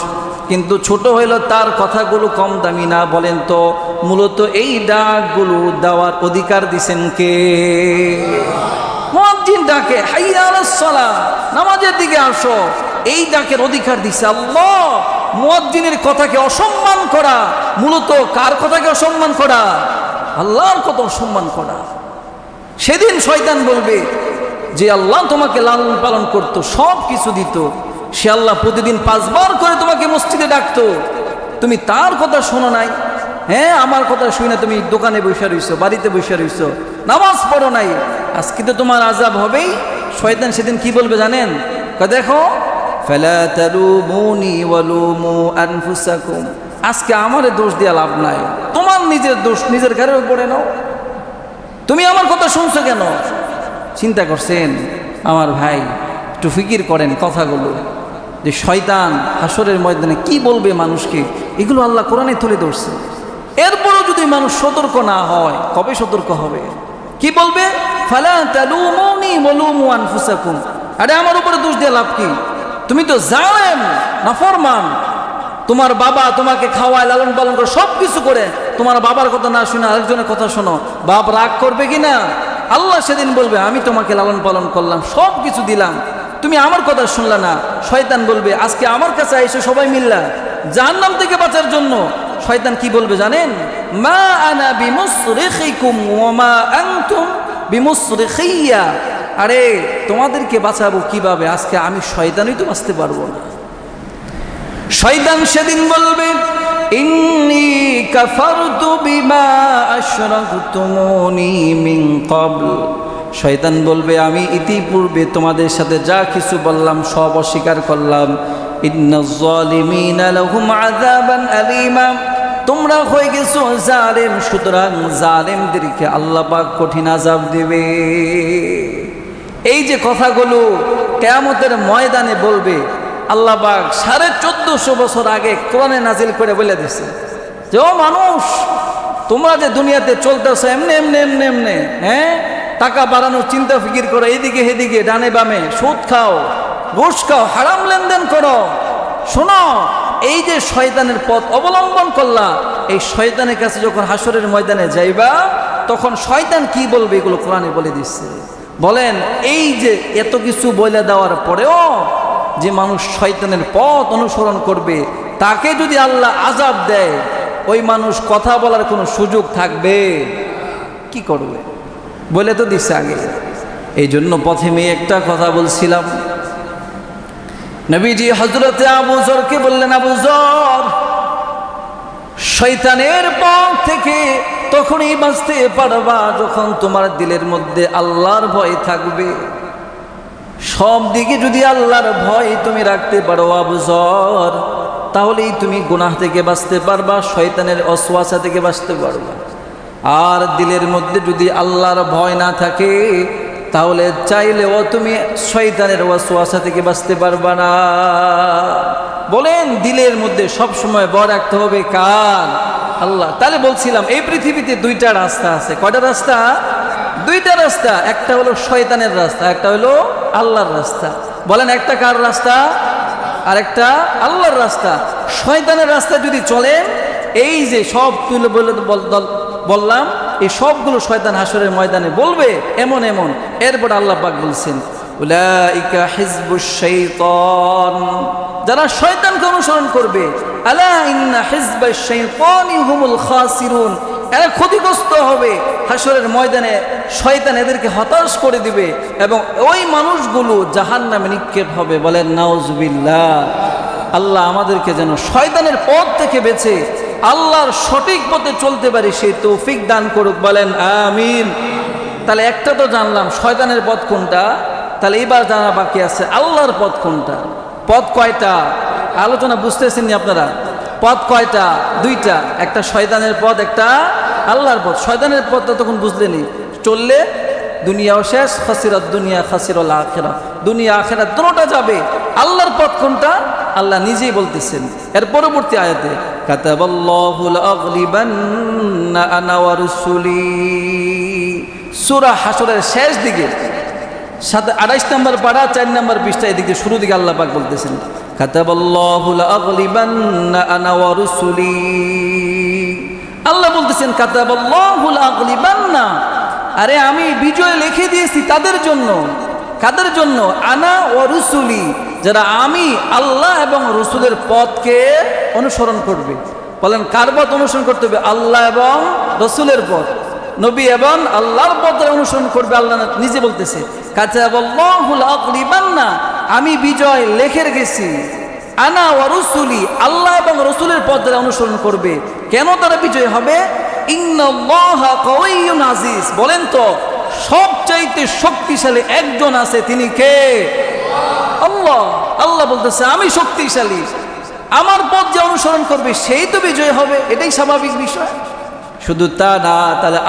কিন্তু ছোট হইলেও তার কথাগুলো কম দামি না। বলেন তো মূলত এই ডাকগুলো দেওয়ার অধিকার দিছেন কে? মুয়াজ্জিন ডাকে হাইয়া আলাস সালাহ, নামাজের দিকে আসো, এই ডাকের অধিকার দিছে আল্লাহ। মুয়াজ্জিনের কথাকে অসম্মান করা মূলত কার কথাকে অসম্মান করা? আল্লাহর কথা অসম্মান করা। সেদিন শয়তান বলবে যে আল্লাহ তোমাকে লালন পালন করতো, সব কিছু দিত, সে আল্লাহ প্রতিদিন 5 বার করে তোমাকে মসজিদে ডাকতো, তুমি তার কথা শোনো নাই। হ্যাঁ, আমার কথা শুনে তুমি দোকানে বসে রইছো, বাড়িতে বসে রইছো, নামাজ পড়ো নাই, আজকে তো তোমার আযাব হবেই। শয়তান সেদিন কি বলবে জানেন? দেখো ফালা তালুমুনি ওয়ালুমু আনফুসাকুম, আজকে আমারে দোষ দেওয়া লাভ নাই, তোমার নিজের দোষ নিজের ঘরের উপরে নাও। তুমি আমার কথা শুনছো কেন? চিন্তা করছেন আমার ভাই? একটু ফিকির করেন কথাগুলো, যে শয়তান হাসরের ময়দানে কি বলবে মানুষকে, এগুলো আল্লাহ কোরআনে তুলে ধরছে। এরপরও যদি মানুষ সতর্ক না হয়, কবে সতর্ক হবে? কি বলবে? ফালা তালুমুনি ওয়ালুমু আনফুসাকুম, আরে আমার উপরে দোষ দিয়ে লাভ কি? তুমি তো জালেম, নাফরমান। তোমার বাবা তোমাকে খাওয়ায়, লালন পালন করে, সব কিছু করে, তোমার বাবার কথা না শুনে আরেকজনের কথা শোনো, বাপ রাগ করবে কি না? আল্লাহ সেদিন বলবে আমি তোমাকে লালন পালন করলাম, সব কিছু দিলাম, তুমি আমার কথা শুনলা না। শয়তান বলবে আজকে আমার কাছে এসে সবাই মিল্লা জাহান্নাম থেকে বাঁচার জন্য। শয়তান কি বলবে জানেন? মা আনা বিমুসরিখিকুম ওয়া মা আনতুম বিমুসরিখিয়া, আরে তোমাদেরকে বাঁচাবো কিভাবে? আজকে আমি শয়তানই তো বাঁচতে পারবো না। শয়তান সেদিন বলবে ইন্নী কাফারতু বিমা আশরাকতুমুনি মিন ক্বাবল, শয়তান বলবে আমি ইতিপূর্বে তোমাদের সাথে যা কিছু বললাম সব অস্বীকার করলাম। ইন্নাজ যালিমিনা লাহুম আযাবান আলীমা, তোমরা হয়ে গেছো জালেম, সুতরাং জালেমদেরকে আল্লাহ পাক কঠিন আযাব দেবে। এই যে কথাগুলো কিয়ামতের ময়দানে বলবে আল্লাহ পাক 1450 বছর আগে কোরআনে নাজিল করে বলে দিছে যে ও মানুষ, তোমরা যে দুনিয়াতে চলতেছো এমনি এমনি এমনি এমনি, হ্যাঁ, টাকা বাড়ানোর চিন্তা ফিকির করো, এদিকে সেদিকে ডানে বামে সুদ খাও, ঘুষ খাও, হারাম লেনদেন করো। শোনো, এই যে শয়তানের পথ অবলম্বন করলা, এই শয়তানের কাছে যখন হাসরের ময়দানে যাইবা তখন শয়তান কি বলবে এগুলো কোরআনে বলে দিচ্ছে। বলেন এই যে এত কিছু বলে দেওয়ার পরেও যে মানুষ শয়তানের পথ অনুসরণ করবে, তাকে যদি আল্লাহ আযাব দেয়, ওই মানুষ কথা বলার কোনো সুযোগ থাকবে? কি করবে? বলে তো দিচ্ছে আগে। এই জন্য প্রথমে একটা কথা বলছিলাম, নবীজি হযরতে আবু যরকে বললেন, আবু যর, শয়তানের পথ থেকে তখনই বাঁচতে পারবা যখন তোমার দিলের মধ্যে আল্লাহর ভয় থাকবে। সব দিকে যদি আল্লাহর ভয় তুমি রাখতে পারো আবু যর, তাহলেই তুমি গুনাহ থেকে বাঁচতে পারবা, শয়তানের ওয়াসওয়াসা থেকে বাঁচতে পারবা। আর দিলের মধ্যে যদি আল্লাহর ভয় না থাকে, তাহলে চাইলেও তুমি শয়তানের ওয়াসওয়াসা থেকে বাঁচতে পারবা না। বলেন দিলের মধ্যে সব সময় ভয় রাখতে হবে কার? আল্লাহ। তাহলে বলছিলাম এই পৃথিবীতে দুইটা রাস্তা আছে। কয়টা রাস্তা? দুইটা রাস্তা। একটা হলো শয়তানের রাস্তা, একটা হলো আল্লাহর রাস্তা। বলেন একটা কার রাস্তা আর একটা আল্লাহর রাস্তা। শয়তানের রাস্তা যদি চলেন, এই যে সব তুলে বললাম, এই সবগুলো শয়তান হাসরের ময়দানে বলবে এমন এমন। এরপর আল্লাহ পাক বলছেন উলাইকা হিজবুশ শাইতান, যারা শয়তানকে অনুসরণ করবে, আলা ইন্না হিজবাশ শাইতানি হুমুল খাসিরুন, এরা ক্ষতিগ্রস্ত হবে। হাসরের ময়দানে শয়তান এদেরকে হতাশ করে দিবে এবং ওই মানুষগুলো জাহান্নামে নিক্ষেপ হবে। বলেন নাউজুবিল্লাহ। আল্লাহ আমাদেরকে যেন শয়তানের পথ থেকে বেঁচে আল্লাহর সঠিক পথে চলতে পারি সেই তৌফিক দান করুক। বলেন আমিন। তাহলে একটা তো জানলাম শয়তানের পথ কোনটা, তাহলে এবার জানা বাকি আছে আল্লাহর পথ কোনটা। পথ কয়টা? আলোচনা বুঝতেছেন নি আপনারা? পথ কয়টা? দুইটা, একটা শয়তানের পথ, একটা আল্লাহর পথ। শয়তানের পথটা তখন বুঝলেনি, চললে দুনিয়াও শেষ, খাসিরাত দুনিয়া খাসিরাল আখিরা, দুনিয়া আখিরাত দুটোটা যাবে। আল্লাহর পথ কোনটা? আল্লাহ নিজেই বলতেছেন এর পরবর্তী আয়াতে, কাতাবাল্লাহু লাআগলিবান্না আনা ওয়া রুসুলি, সূরা হাসরের শেষ দিকে 28 নম্বর পারা 4 নম্বর পৃষ্ঠা, এদিকে শুরু দিকে আল্লাহ পাক বলতেছেন কাতাবাল্লাহু লাআগলিবান্না আনা ওয়া রুসুলি। আল্লাহ বলতেছেন কাতাবাল্লাহু লাআগলিবান্না, আরে আমি বিজয় লিখে দিয়েছি তাদের জন্য। কাদের জন্য? আনা ওয়া রুসুলি, যারা আমি আল্লাহ এবং রসুলের পথকে অনুসরণ করবে। বলেন কার পথ অনুসরণ করতে হবে? আল্লাহ এবং রসুলের পথ, নবী এবং আল্লাহর পথের অনুসরণ করবে। আল্লাহ নিজে বলতেছে কাতাবাল্লাহু লাআগলিবান্না, আমি বিজয় লিখে রেখেছি। আনা ওয়া রুসুলি, আল্লাহ এবং রসুলের পথ যারা অনুসরণ করবে, কেন তারা বিজয় হবে? ইন্নাল্লাহা কাওয়িয়্যুন আজিজ। বলেন তো সবচাইতে শক্তিশালী একজন আছে, তিনি কে? আল্লাহ। আল্লাহ বলতেছে আমি শক্তিশালী, আমার পথ যে অনুসরণ করবে সেই তো বিজয় হবে, এটাই স্বাভাবিক বিষয়। শুধু তা না, তাহলে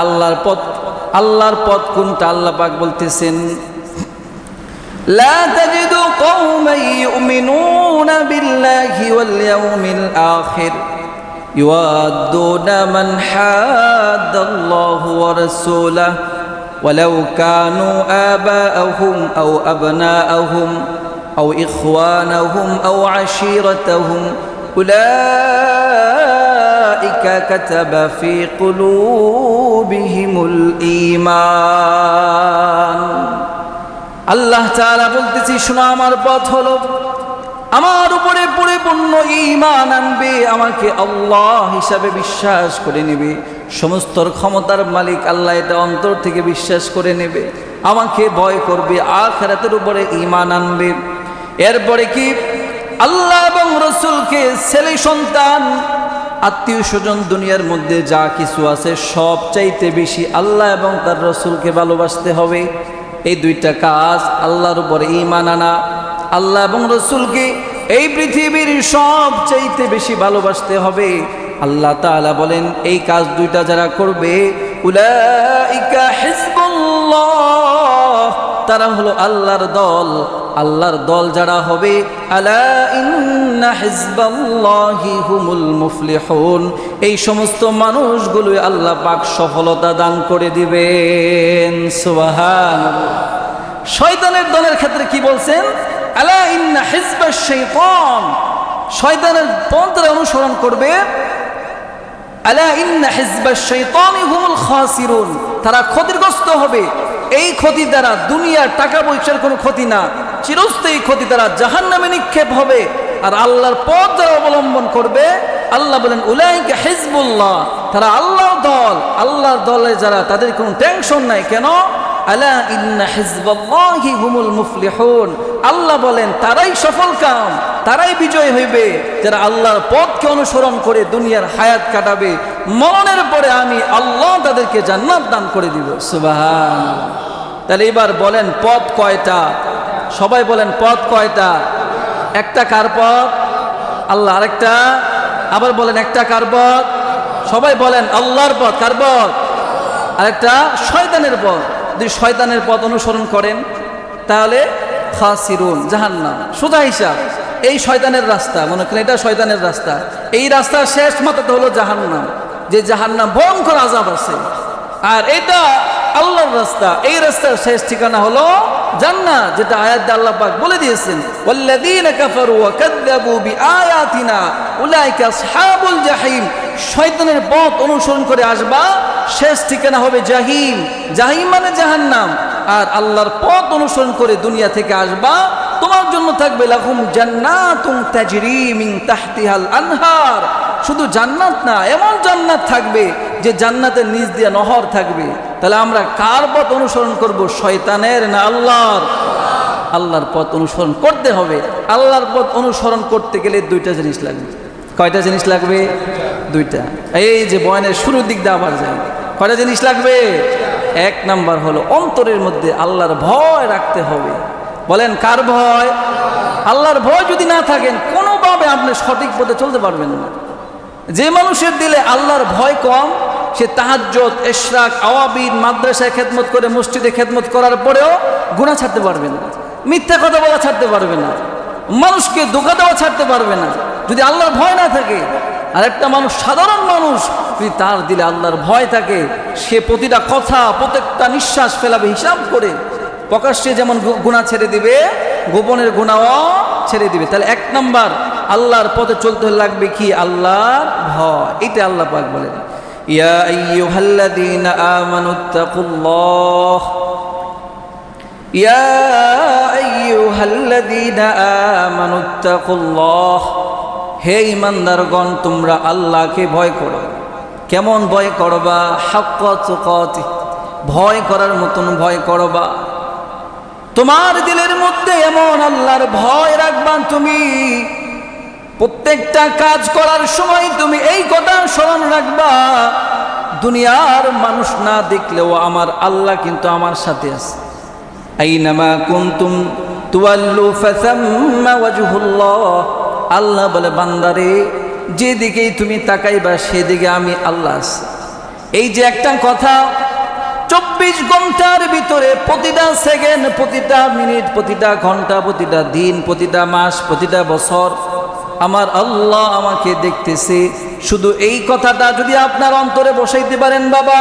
আল্লাহর পথ কোনটা? আল্লাহ পাক বলতেছেন لا تجد قوما يؤمنون بالله واليوم الآخر يوادون من حاد الله ورسوله ولو كانوا آباءهم أو أبناءهم أو إخوانهم أو عشيرتهم أولئك كتب في قلوبهم الإيمان। আল্লাহ তাআলা বলতেছি শোনো, আমার পথ হলো আমার উপরে পরিপূর্ণ ঈমান আনবে, আমাকে আল্লাহ হিসাবে বিশ্বাস করে নেবে, সমস্ত ক্ষমতার মালিক আল্লাহ এটা অন্তর থেকে বিশ্বাস করে নেবে, আমাকে ভয় করবে, আখিরাতের উপরে ঈমান আনবে। এরপরে কি? আল্লাহ এবং রাসূলকে, ছেলে সন্তান, আত্মীয় স্বজন, দুনিয়ার মধ্যে যা কিছু আছে সব চাইতে বেশি আল্লাহ এবং তার রাসূলকে ভালোবাসতে হবে। এই দুইটা কাজ, আল্লাহর উপরে ঈমান আনা, আল্লাহ এবং রাসূলকে এই পৃথিবীর সব চাইতে বেশি ভালোবাসতে হবে। আল্লাহ তাআলা বলেন এই কাজ দুইটা যারা করবে উলাইকা হিজবুল্লাহ, তারা হলো আল্লাহর দল। আল্লাহর দল যারা হবে, আলা ইন্না হিজবাল্লাহি হুমুল মুফলিহুন, এই সমস্ত মানুষগুলোই আল্লাহ পাক সফলতা দান করে দিবেন। সুবহানাল্লাহ। শয়তানের দলের ক্ষেত্রে কি বলছেন? আলা ইন্না হিজবাশ শাইতান, শয়তানের পন্থা অনুসরণ করবে। আলা ইন্না হিজবাশ শাইতানি হুমুল খাসিরুন, তারা ক্ষতিগ্রস্ত হবে। এই ক্ষতি দ্বারা দুনিয়ার টাকা পয়সার কোনো ক্ষতি না, চিরস্থায়ী ক্ষতি দ্বারা জাহান্নামে নিক্ষেপ হবে। আর আল্লাহর পথ যারা অবলম্বন করবে, আল্লাহ বলেন উলাইকা হিজবুল্লাহ, তারা আল্লাহর দল। আল্লাহর দলে যারা, তাদের কোনো টেনশন নাই। কেন? আলা ইন্না হিজবাল্লাহি হুমুল মুফলিহুন, আল্লাহ বলেন তারাই সফল কাম, তারাই বিজয় হইবে যারা আল্লাহর পথকে অনুসরণ করে দুনিয়ার হায়াত কাটাবে। মরণের পরে আমি আল্লাহ তাদেরকে জান্নাত দান করে দিব। সুবহানাল্লাহ। তাহলে এবার বলেন পথ কয়টা? সবাই বলেন পথ কয়টা? একটা কার পথ? আল্লাহ। আরেকটা? আবার বলেন একটা কার পথ? সবাই বলেন আল্লাহর পথ। কার পথ? আরেকটা শয়তানের পথ। যদি শয়তানের পথ অনুসরণ করেন তাহলে খাসিরুন, জাহান্নাম। সোজা হিসাব, এই শয়তানের রাস্তা, মনে করেন এটা শয়তানের রাস্তা, এই রাস্তার শেষ মাথাতে হলো জাহান্নাম, যে জাহান্নাম ভয়ঙ্কর আযাব আছে। আর এটা আল্লাহর রাস্তা, এই রাস্তার শেষ ঠিকানা হলো জান্নাত, যেটা আয়াতে আল্লাহ পাক বলে দিয়েছেন ওয়াল্লাযীনা কাফারু ওয়া কাযযাবু বিআয়াতিনা উলাইকা আসহাবুল জাহিম। শয়তানের পথ অনুসরণ করে আসবা, শেষ ঠিকানা হবে জাহিম। জাহিম মানে জাহান্নাম। আর আল্লাহর পথ অনুসরণ করে দুনিয়া থেকে আসবা, তোমার জন্য থাকবে লাহুম জান্নাতুন তাজরি মিন তাহতিহাল আনহার। শুধু জান্নাত না, এমন জান্নাত থাকবে যে জান্নাতের নিচ দিয়ে নহর থাকবে। তাহলে আমরা কার পথ অনুসরণ করব? শয়তানের না আল্লাহর? আল্লাহর পথ অনুসরণ করতে হবে। আল্লাহর পথ অনুসরণ করতে গেলে দুইটা জিনিস লাগবে। কয়টা জিনিস লাগবে? দুইটা। এই যে বয়ানের শুরুর দিক দিয়ে আবার যায়, কয়টা জিনিস লাগবে? এক নাম্বার হলো অন্তরের মধ্যে আল্লাহর ভয় রাখতে হবে। বলেন কার ভয়? আল্লাহর ভয় যদি না থাকেন, কোনোভাবে আপনি সঠিক পথে চলতে পারবেন না। যে মানুষের দিলে আল্লাহর ভয় কম, সে তাহাজ্জুদ, ইশরাক, আওয়াবিদ, মাদ্রাসায় খেদমত করে, মসজিদে খেদমত করার পরেও গুনাহ ছাড়তে পারবে না, মিথ্যা কথা বলা ছাড়তে পারবে না, মানুষকে ধোঁকা দেওয়া ছাড়তে পারবে না, যদি আল্লাহর ভয় না থাকে। আর একটা মানুষ, সাধারণ মানুষ, যদি তার দিলে আল্লাহর ভয় থাকে, সে প্রতিটা কথা, প্রত্যেকটা নিঃশ্বাস ফেলাবে হিসাব করে। প্রকাশ্যে যেমন গুনাহ ছেড়ে দিবে, গোপনের গুনাহও ছেড়ে দিবে। তাহলে এক নাম্বার আল্লাহর পথে চলতে লাগবে কি? আল্লাহর ভয়। এটা আল্লাহ পাক বলেন ইয়া আইয়ুহাল্লাযীনা আমানুত্তাকুল্লাহ, ইয়া আইয়ুহাল্লাযীনা আমানুত্তাকুল্লাহ, হে ঈমানদারগণ তোমরা আল্লাহকে ভয় করো। কেমন ভয় করবা? হাক্কা তুকাতি, ভয় করার মতন ভয় করবা। তোমার দিলের মধ্যে এমন আল্লাহর ভয় রাখবা, তুমি প্রত্যেকটা কাজ করার সময় তুমি এই কথা স্মরণ রাখবা, দুনিয়ার মানুষ না দেখলেও আমার আল্লাহ কিন্তু আমার সাথে আছে। আইনামা কুনতুম তুওয়াল্লু ফাসাম্মা ওয়াজহুল্লাহ, আল্লাহ বলে বান্দারে যেদিকেই তুমি তাকাইবা সেদিকে আমি আল্লাহ আছি। এই যে একটা কথা, 24 ঘন্টার ভিতরে প্রতিটা সেকেন্ড, প্রতিটা মিনিট, প্রতিটা ঘন্টা, প্রতিটা দিন, প্রতিটা মাস, প্রতিটা বছর আমার আল্লাহ আমাকে দেখতেছে। শুধু এই কথাটা যদি আপনার অন্তরে বসাইতে পারেন বাবা,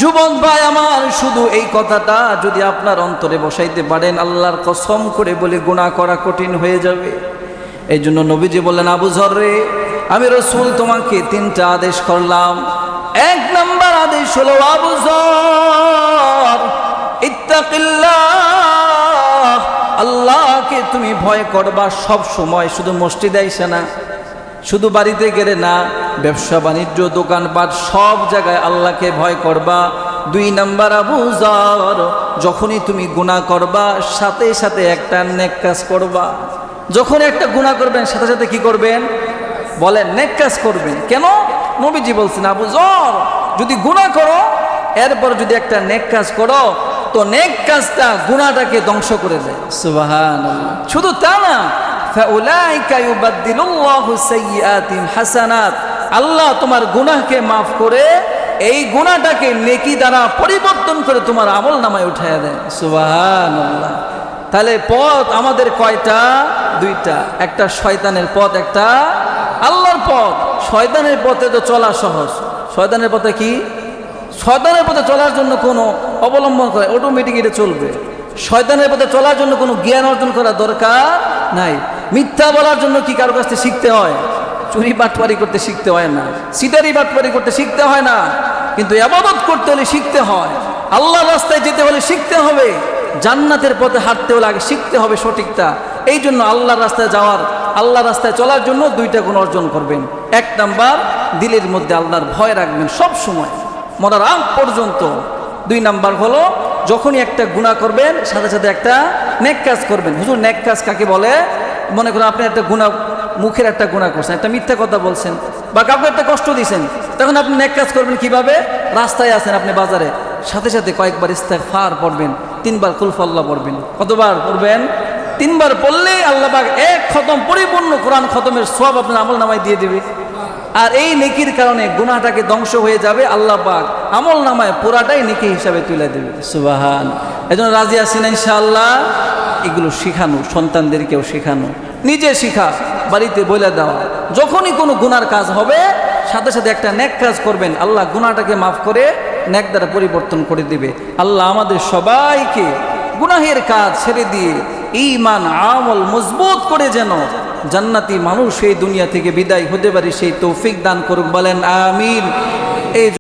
যুবক ভাই আমার, শুধু এই কথাটা যদি আপনার অন্তরে বসাইতে পারেন, আল্লাহর কসম করে বলে গুনাহ করা কঠিন হয়ে যাবে। এই জন্য নবীজি বললেন, আবু যর রে, আমি রাসূল তোমাকে 3টা আদেশ করলাম। 1 নাম্বার আদেশ হলো, আবু যর ইত্তাকিল্লাহ, আল্লাহকে তুমি ভয় করবা সব সময়, শুধু মসজিদে আইসা না, শুধু বাড়িতে গেলে না, ব্যবসা বাণিজ্য দোকানপাট সব জায়গায় আল্লাহকে ভয় করবা। 2 নাম্বার, আবু যর যখনই তুমি গুনাহ করবা সাথে সাথে একটা নেক কাজ করবা। যখন একটা গুনাহ করবেন সাথে সাথে কি করবেন বলেন? নেক কাজ করবেন। কেন? নবীজি বলছেন, আবু যর যদি গুনাহ করো এরপর যদি একটা নেক কাজ করো তো নেক কাজটা গুনাহটাকে ধ্বংস করে দেয়। সুবহানাল্লাহ। শুধু তা না, ফাউলাইকা ইউবাদদিলুল্লাহু সাইয়্যাতিহিম হাসানাত, আল্লাহ তোমার গুনাহকে মাফ করে এই গুনাহটাকে নেকি দ্বারা পরিবর্তন করে তোমার আমল নামায় উঠাইয়া দেয়। সুবহানাল্লাহ। তাহলে পথ আমাদের কয়টা? 2টা। একটা শয়তানের পথ, একটা আল্লাহর পথ। শয়তানের পথে তো চলা সহজ। শয়তানের পথে কি? শয়তানের পথে চলার জন্য কোনো অবলম্বন করে অটোমেটিক এটা চলবে। শয়তানের পথে চলার জন্য কোনো জ্ঞান অর্জন করা দরকার নাই। মিথ্যা বলার জন্য কি কারো কাছ থেকে শিখতে হয়? চুরি বাটপারি করতে শিখতে হয় না, সিটারি বাটপারি করতে শিখতে হয় না, কিন্তু ইবাদত করতে হলে শিখতে হয়। আল্লাহর রাস্তায় যেতে হলে শিখতে হবে। জান্নাতের পথে হাঁটতে হলে আগে শিখতে হবে সঠিকটা। এই জন্য আল্লাহর রাস্তায় যাওয়ার, আল্লাহর রাস্তায় চলার জন্য 2টা গুণ অর্জন করবেন। 1 নাম্বার, দিলের মধ্যে আল্লাহর ভয় রাখবেন সব সময়, মরার আগ পর্যন্ত। 2 নাম্বার হলো, যখনই একটা গুনাহ করবেন সাথে সাথে একটা নেক কাজ করবেন। হুজুর নেক কাজ কাকে বলে? মনে করুন আপনি একটা গুনাহ, মুখের একটা গুনাহ করছেন, একটা মিথ্যা কথা বলছেন বা কাউকে একটা কষ্ট দিয়েছেন, তখন আপনি নেক কাজ করবেন কিভাবে? রাস্তায় আছেন আপনি বাজারে, সাথে সাথে কয়েকবার ইস্তেগফার পড়বেন, 3বার কুল আল্লাহ পড়বেন। কতবার পড়বেন? 3বার পড়লেই আল্লাহ পাক 1 খতম পরিপূর্ণ কোরআন খতমের সওয়াব আপনার আমল নামায় দিয়ে দেবে। আর এই নেকির কারণে গুনাহটাকে ধ্বংস হয়ে যাবে, আল্লাহ পাক আমল নামায় পুরাটাই নেকি হিসাবে তুলে দেবে। সুবহান। এজন্য রাজি আছেন ইনশাআল্লাহ? এগুলো শেখানো, সন্তানদেরকেও শেখানো, নিজে শিখা, বাড়িতে বলে দেওয়া। যখনই কোনো গুনার কাজ হবে সাথে সাথে একটা নেক কাজ করবেন, আল্লাহ গুনাহটাকে মাফ করে নেক দ্বারা পরিবর্তন করে দিবে। আল্লাহ আমাদের সবাইকে গুনাহের কাজ ছেড়ে দিয়ে ঈমান আমল মজবুত করে যেন জান্নাতি মানুষ এই দুনিয়া থেকে বিদায় হতে পারে সেই তৌফিক দান করুক। বলেন আমিন। এই